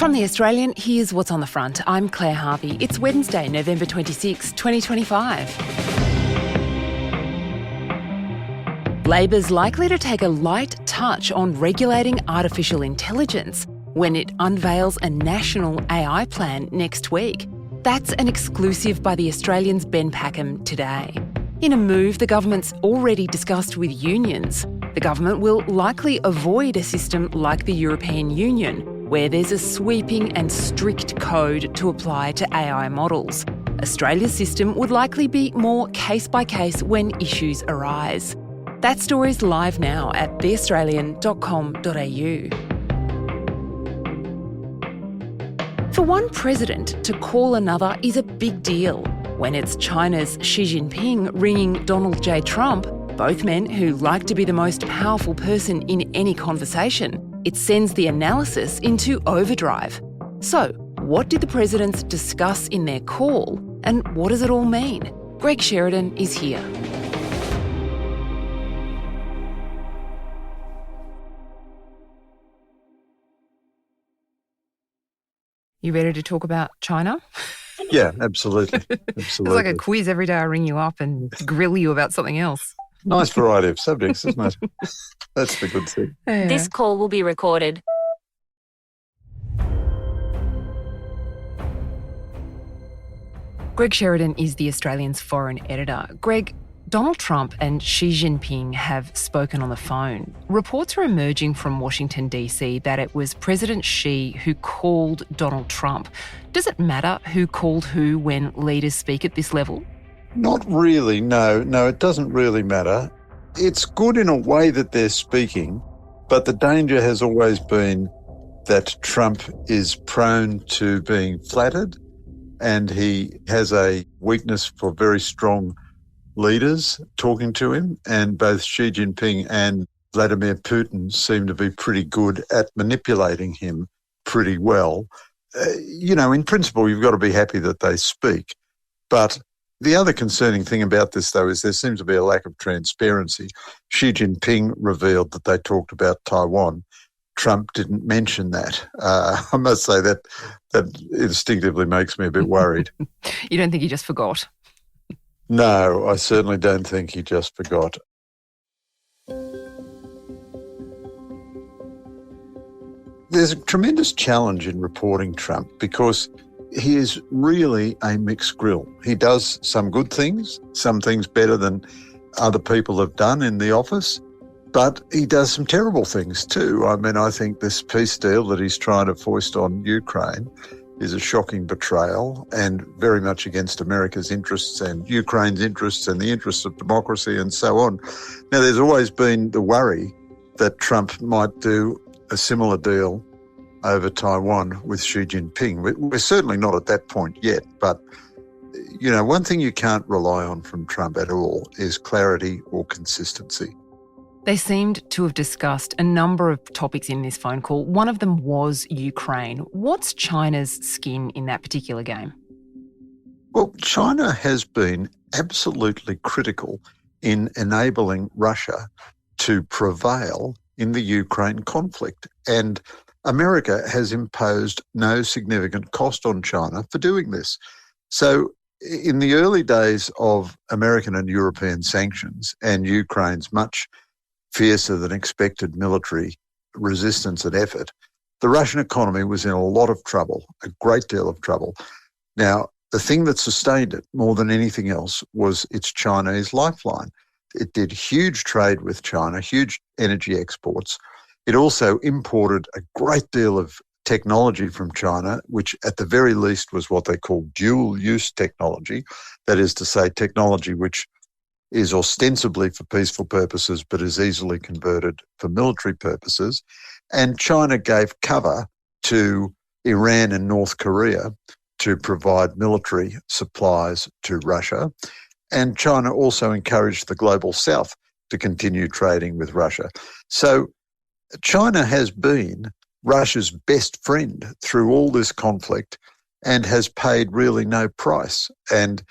From The Australian, here's what's on the front. I'm Claire Harvey. It's Wednesday, November 26, 2025. Labor's likely to take a light touch on regulating artificial intelligence when it unveils a national AI plan next week. That's an exclusive by The Australian's Ben Packham today. In a move the government's already discussed with unions, the government will likely avoid a system like the European Union, where there's a sweeping and strict code to apply to AI models. Australia's system would likely be more case-by-case when issues arise. That story's live now at theaustralian.com.au. For one president to call another is a big deal. When it's China's Xi Jinping ringing Donald J. Trump, both men who like to be the most powerful person in any conversation, it sends the analysis into overdrive. So, what did the presidents discuss in their call, and what does it all mean? Greg Sheridan is here. You ready to talk about China? Yeah, absolutely. It's like a quiz every day I ring you up and grill you about something else. Nice variety of subjects, isn't it? That's the good thing. Yeah. This call will be recorded. Greg Sheridan is The Australian's foreign editor. Greg, Donald Trump and Xi Jinping have spoken on the phone. Reports are emerging from Washington, D.C. that it was President Xi who called Donald Trump. Does it matter who called who when leaders speak at this level? Not really, no, it doesn't really matter. It's good in a way that they're speaking, but the danger has always been that Trump is prone to being flattered, and he has a weakness for very strong leaders talking to him, and both Xi Jinping and Vladimir Putin seem to be pretty good at manipulating him pretty well. In principle, you've got to be happy that they speak, but the other concerning thing about this, though, is there seems to be a lack of transparency. Xi Jinping revealed that they talked about Taiwan. Trump didn't mention that. I must say that instinctively makes me a bit worried. You don't think he just forgot? No, I certainly don't think he just forgot. There's a tremendous challenge in reporting Trump because he is really a mixed grill. He does some good things, some things better than other people have done in the office, but he does some terrible things too. I mean, I think this peace deal that he's trying to foist on Ukraine is a shocking betrayal and very much against America's interests and Ukraine's interests and the interests of democracy and so on. Now, there's always been the worry that Trump might do a similar deal over Taiwan with Xi Jinping. We're certainly not at that point yet, but, one thing you can't rely on from Trump at all is clarity or consistency. They seemed to have discussed a number of topics in this phone call. One of them was Ukraine. What's China's skin in that particular game? Well, China has been absolutely critical in enabling Russia to prevail in the Ukraine conflict, and America has imposed no significant cost on China for doing this. So in the early days of American and European sanctions and Ukraine's much fiercer than expected military resistance and effort, the Russian economy was in a lot of trouble, a great deal of trouble. Now, the thing that sustained it more than anything else was its Chinese lifeline. It did huge trade with China, huge energy exports. It also imported a great deal of technology from China, which at the very least was what they call dual-use technology. That is to say, technology which is ostensibly for peaceful purposes but is easily converted for military purposes. And China gave cover to Iran and North Korea to provide military supplies to Russia. And China also encouraged the global south to continue trading with Russia. So China has been Russia's best friend through all this conflict and has paid really no price. And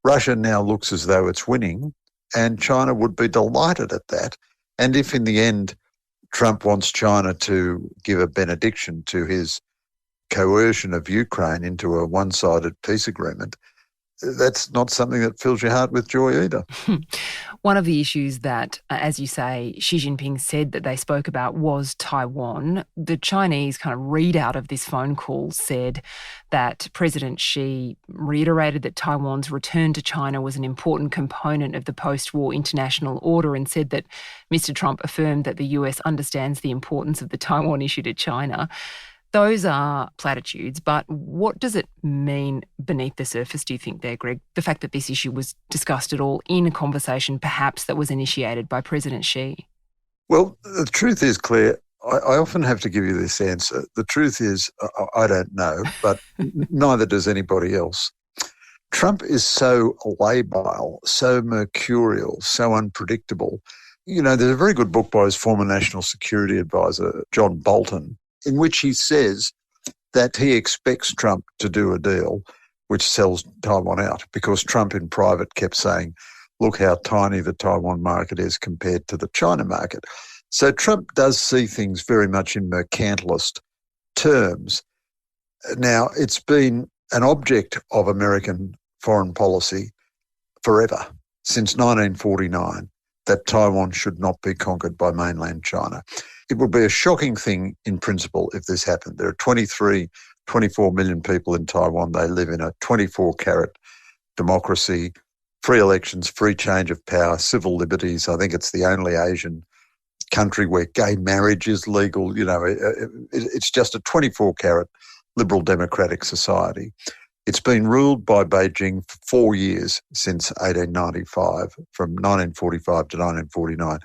Russia now looks as though it's winning, and China would be delighted at that. And if in the end Trump wants China to give a benediction to his coercion of Ukraine into a one-sided peace agreement, that's not something that fills your heart with joy either. One of the issues that, as you say, Xi Jinping said that they spoke about was Taiwan. The Chinese kind of readout of this phone call said that President Xi reiterated that Taiwan's return to China was an important component of the post-war international order, and said that Mr. Trump affirmed that the US understands the importance of the Taiwan issue to China. Those are platitudes, but what does it mean beneath the surface, do you think there, Greg? The fact that this issue was discussed at all in a conversation perhaps that was initiated by President Xi? Well, the truth is, Claire, I often have to give you this answer. The truth is, I don't know, but neither does anybody else. Trump is so labile, so mercurial, so unpredictable. You know, there's a very good book by his former national security advisor, John Bolton, in which he says that he expects Trump to do a deal which sells Taiwan out, because Trump in private kept saying, look how tiny the Taiwan market is compared to the China market. So Trump does see things very much in mercantilist terms. Now, it's been an object of American foreign policy forever, since 1949, that Taiwan should not be conquered by mainland China. It would be a shocking thing in principle if this happened. There are 24 million people in Taiwan. They live in a 24-carat democracy, free elections, free change of power, civil liberties. I think it's the only Asian country where gay marriage is legal. You know, it's just a 24-carat liberal democratic society. It's been ruled by Beijing for 4 years since 1895, from 1945 to 1949.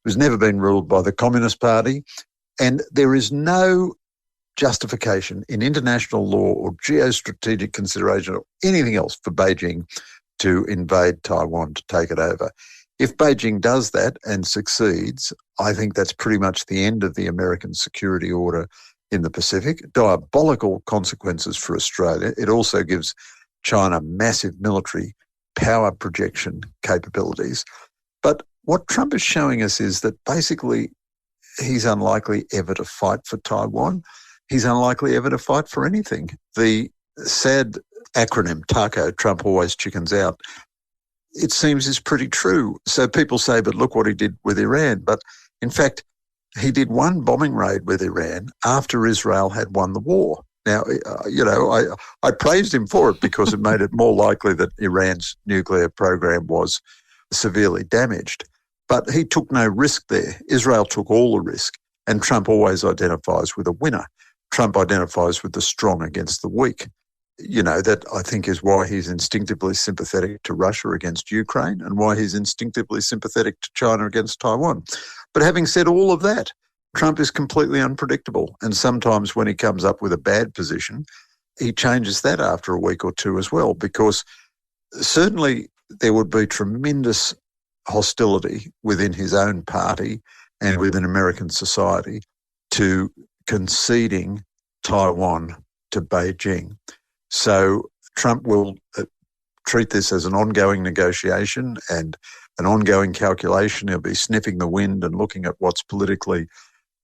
It has never been ruled by the Communist Party, and there is no justification in international law or geostrategic consideration or anything else for Beijing to invade Taiwan, to take it over. If Beijing does that and succeeds, I think that's pretty much the end of the American security order in the Pacific. Diabolical consequences for Australia. It also gives China massive military power projection capabilities. But what Trump is showing us is that basically he's unlikely ever to fight for Taiwan. He's unlikely ever to fight for anything. The sad acronym, TACO, Trump always chickens out, it seems is pretty true. So people say, but look what he did with Iran. But in fact, he did one bombing raid with Iran after Israel had won the war. Now, I praised him for it because it made it more likely that Iran's nuclear program was severely damaged. But he took no risk there. Israel took all the risk, and Trump always identifies with a winner. Trump identifies with the strong against the weak. You know, that I think is why he's instinctively sympathetic to Russia against Ukraine and why he's instinctively sympathetic to China against Taiwan. But having said all of that, Trump is completely unpredictable. And sometimes when he comes up with a bad position, he changes that after a week or two as well, because certainly there would be tremendous hostility within his own party and within American society to conceding Taiwan to Beijing. So Trump will treat this as an ongoing negotiation and an ongoing calculation. He'll be sniffing the wind and looking at what's politically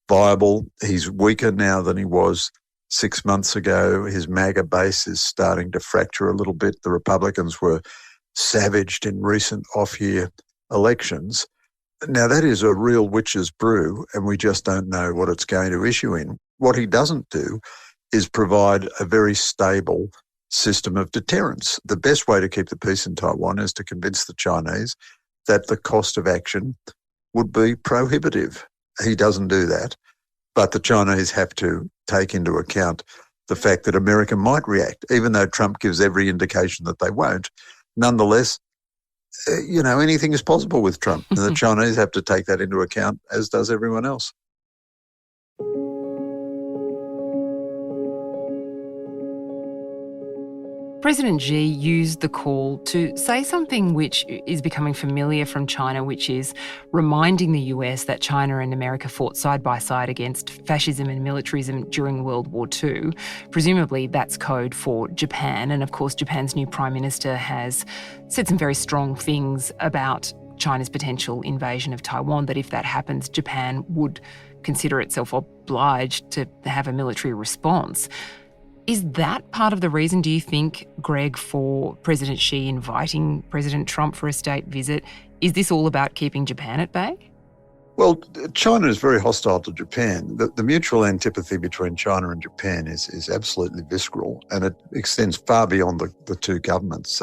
viable. He's weaker now than he was 6 months ago. His MAGA base is starting to fracture a little bit. The Republicans were savaged in recent off-year elections. Now, that is a real witch's brew, and we just don't know what it's going to issue in. What he doesn't do is provide a very stable system of deterrence. The best way to keep the peace in Taiwan is to convince the Chinese that the cost of action would be prohibitive. He doesn't do that, but the Chinese have to take into account the fact that America might react, even though Trump gives every indication that they won't. Nonetheless, anything is possible with Trump, and the Chinese have to take that into account, as does everyone else. President Xi used the call to say something which is becoming familiar from China, which is reminding the US that China and America fought side by side against fascism and militarism during World War II. Presumably that's code for Japan. And of course, Japan's new Prime Minister has said some very strong things about China's potential invasion of Taiwan, that if that happens, Japan would consider itself obliged to have a military response. Is that part of the reason, do you think, Greg, for President Xi inviting President Trump for a state visit? Is this all about keeping Japan at bay? Well, China is very hostile to Japan. The mutual antipathy between China and Japan is absolutely visceral, and it extends far beyond the two governments.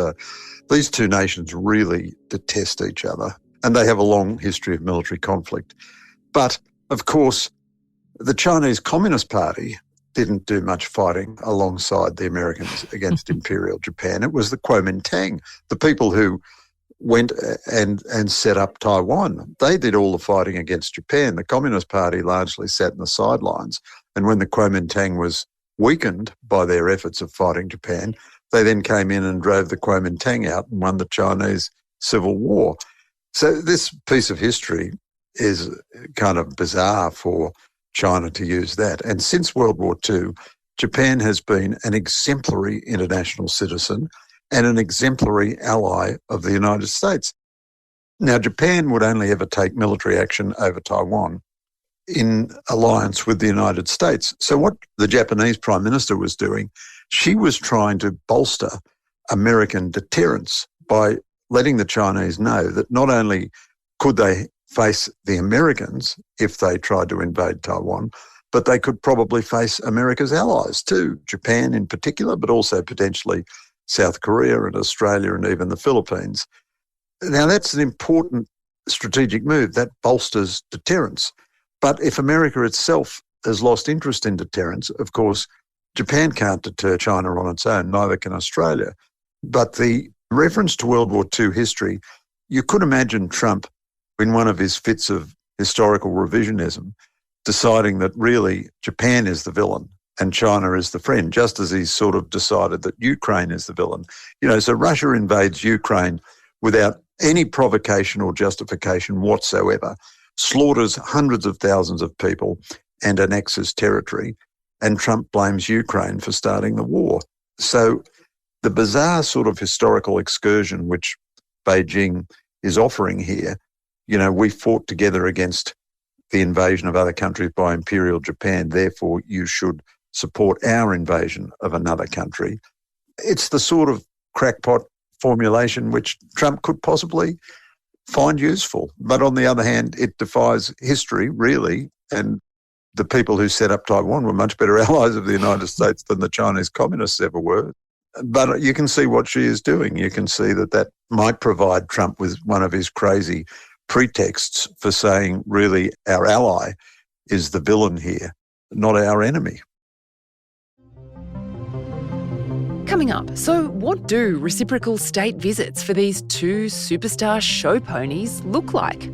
These two nations really detest each other, and they have a long history of military conflict. But, of course, the Chinese Communist Party didn't do much fighting alongside the Americans against Imperial Japan. It was the Kuomintang, the people who went and set up Taiwan. They did all the fighting against Japan. The Communist Party largely sat in the sidelines. And when the Kuomintang was weakened by their efforts of fighting Japan, they then came in and drove the Kuomintang out and won the Chinese Civil War. So this piece of history is kind of bizarre for China to use that. And since World War II, Japan has been an exemplary international citizen and an exemplary ally of the United States. Now, Japan would only ever take military action over Taiwan in alliance with the United States. So what the Japanese Prime Minister was doing, she was trying to bolster American deterrence by letting the Chinese know that not only could they face the Americans if they tried to invade Taiwan, but they could probably face America's allies too, Japan in particular, but also potentially South Korea and Australia and even the Philippines. Now, that's an important strategic move. That bolsters deterrence. But if America itself has lost interest in deterrence, of course, Japan can't deter China on its own, neither can Australia. But the reference to World War II history, you could imagine Trump, in one of his fits of historical revisionism, deciding that really Japan is the villain and China is the friend, just as he's sort of decided that Ukraine is the villain. So Russia invades Ukraine without any provocation or justification whatsoever, slaughters hundreds of thousands of people and annexes territory, and Trump blames Ukraine for starting the war. So the bizarre sort of historical excursion which Beijing is offering here, we fought together against the invasion of other countries by Imperial Japan, therefore you should support our invasion of another country. It's the sort of crackpot formulation which Trump could possibly find useful. But on the other hand, it defies history, really, and the people who set up Taiwan were much better allies of the United States than the Chinese communists ever were. But you can see what she is doing. You can see that might provide Trump with one of his crazy pretexts for saying, really, our ally is the villain here, not our enemy. Coming up, so what do reciprocal state visits for these two superstar show ponies look like?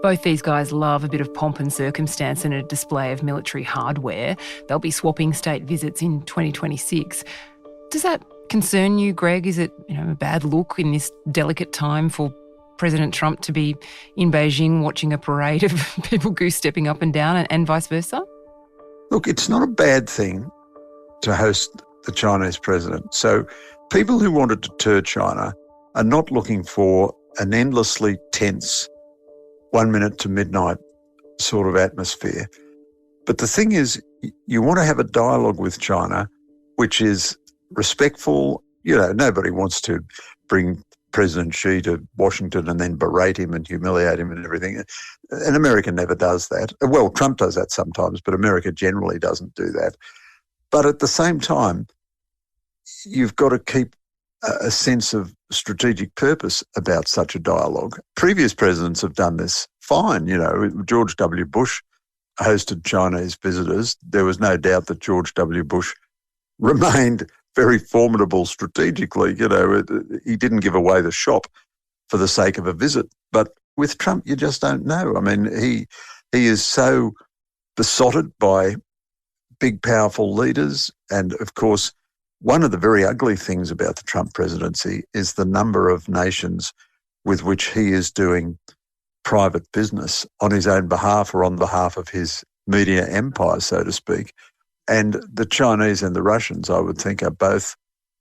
Both these guys love a bit of pomp and circumstance and a display of military hardware. They'll be swapping state visits in 2026. Does that concern you, Greg? Is it a bad look in this delicate time for President Trump to be in Beijing watching a parade of people goose-stepping up and down and vice versa? Look, it's not a bad thing to host the Chinese president. So people who want to deter China are not looking for an endlessly tense 1 minute to midnight sort of atmosphere. But the thing is, you want to have a dialogue with China which is respectful. Nobody wants to bring President Xi to Washington and then berate him and humiliate him and everything. And America never does that. Well, Trump does that sometimes, but America generally doesn't do that. But at the same time, you've got to keep a sense of strategic purpose about such a dialogue. Previous presidents have done this fine. George W. Bush hosted Chinese visitors. There was no doubt that George W. Bush remained very formidable strategically. He didn't give away the shop for the sake of a visit. But with Trump, you just don't know. I mean, he is so besotted by big, powerful leaders. And of course, one of the very ugly things about the Trump presidency is the number of nations with which he is doing private business on his own behalf or on behalf of his media empire, so to speak. And the Chinese and the Russians, I would think, are both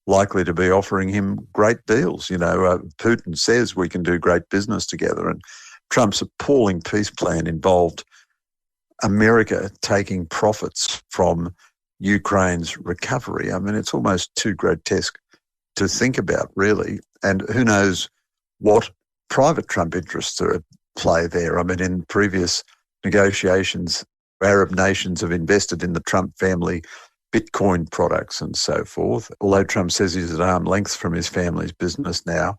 likely to be offering him great deals. Putin says we can do great business together, and Trump's appalling peace plan involved America taking profits from Ukraine's recovery. I mean, it's almost too grotesque to think about, really. And who knows what private Trump interests are at play there. I mean, in previous negotiations, Arab nations have invested in the Trump family Bitcoin products and so forth. Although Trump says he's at arm's length from his family's business now,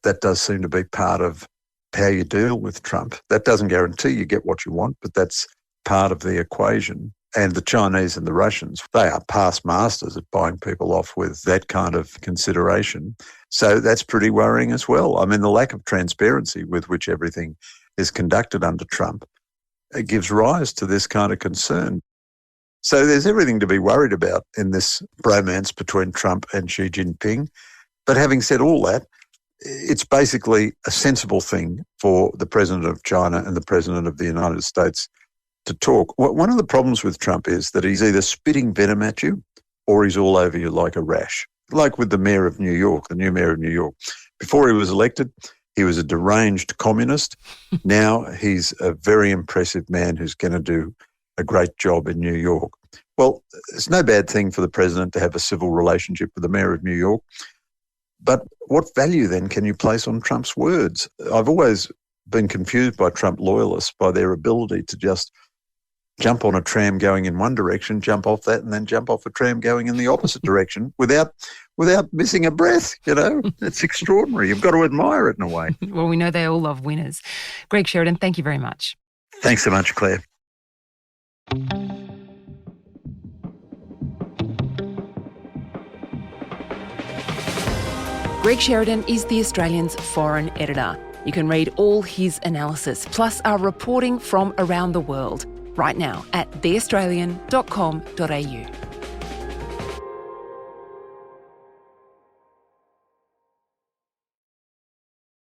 that does seem to be part of how you deal with Trump. That doesn't guarantee you get what you want, but that's part of the equation. And the Chinese and the Russians, they are past masters at buying people off with that kind of consideration. So that's pretty worrying as well. I mean, the lack of transparency with which everything is conducted under Trump, it gives rise to this kind of concern. So there's everything to be worried about in this bromance between Trump and Xi Jinping. But having said all that, it's basically a sensible thing for the president of China and the president of the United States to talk. One of the problems with Trump is that he's either spitting venom at you or he's all over you like a rash, like with the mayor of New York, the new mayor of New York. Before he was elected, he was a deranged communist. Now he's a very impressive man who's going to do a great job in New York. Well, it's no bad thing for the president to have a civil relationship with the mayor of New York. But what value then can you place on Trump's words? I've always been confused by Trump loyalists, by their ability to just jump on a tram going in one direction, jump off that, and then jump off a tram going in the opposite direction without missing a breath. It's extraordinary. You've got to admire it in a way. Well, we know they all love winners. Greg Sheridan, thank you very much. Thanks so much, Claire. Greg Sheridan is The Australian's foreign editor. You can read all his analysis, plus our reporting from around the world, right now at theaustralian.com.au.